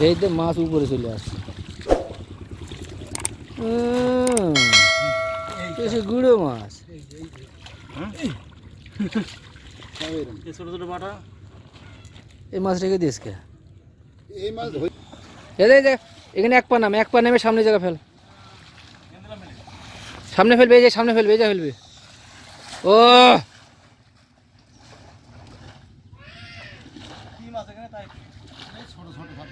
এই তো মাছ উপরে চলে আসছে। সে গুঁড়ো মাছ। ছোট ছোট বাটা এই মাছ রেখে দিস কে? এই মাছ এখানে এক পা নামে সামনে জায়গা ফেল, সামনে ফেলবে, এই যে সামনে ফেলবে, এই যা ফেলবে। ও কি মাছ এখানে তাই ছোট ছোট ভাত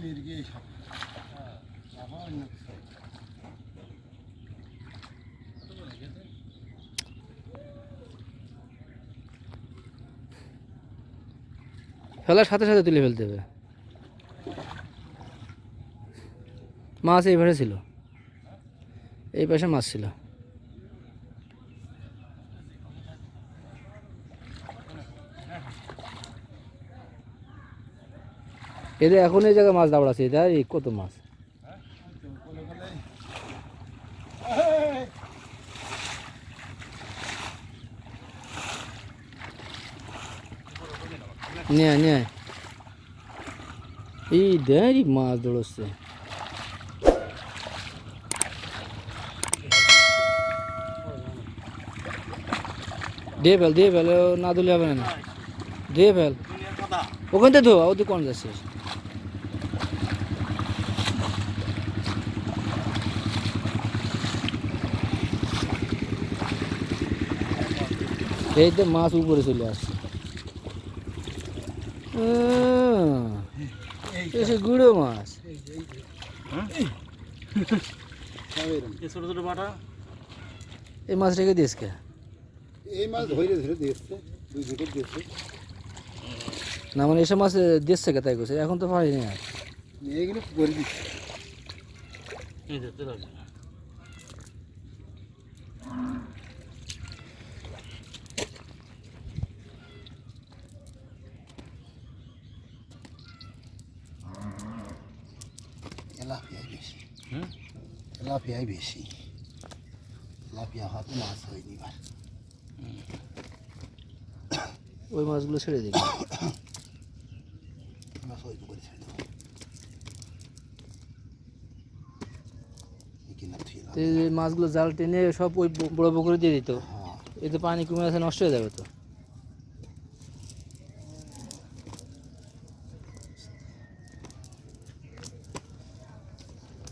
মির্গে এই সব আবার অন্য কিছু। ফেলার সাথে সাথে তুলে ফেলতে হবে। মাছ এই পাশে ছিল, এই পাশে মাছ ছিল। এদের এখন এই জায়গায় মাছ দাবড়াচ্ছে, এটা এই কত মাছ। নিয়ে নিয়ে এই দেয় মাছ দৌড়চ্ছে। দিয়ে ফেল না দিলে হবে না, দিয়ে ফেল ওখান থেকে ধো, ওদের কোন যাচ্ছে। এই তো মাছ উপরে চলে আসছে। সে গুঁড়ো মাছ। ছোট ছোট বাটা এই মাছ রেখে দিস কে? এই মাছ ধরে ধরে দিয়েছে, দুই দুটো দিয়েছে। না মানে এসব মাছ দিচ্ছে কে তাই করছে, এখন তো পারিনি আর। এগুলো করে দিচ্ছে। এই দেখতে লাগবে তেলাপিয়াই বেশি, তেলাপিয়াই বেশি। তেলাপিয়া হয়তো মাছ হয়নি এবার। ওই মাছগুলো ছেড়ে দিবি। মাছ হয়তো করে ছেড়ে দেবো। এই যে মাছগুলো জাল টেনে সব ওই বড় পুকুরে দিয়ে দিত, হ্যাঁ, এতে পানি কমে আসে, নষ্ট হয়ে যাবে তো।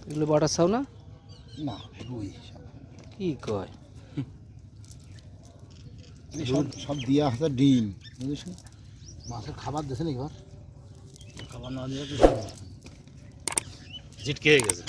এগুলো বাটার ছাও না? না রুই সব। কি কয়? সব সব দিয়া আছে ডিম, বুঝেছেন? মাছের খাবার দিয়েছেন এবার। খাবার না দিয়ে জিটকে হয়ে গেছে।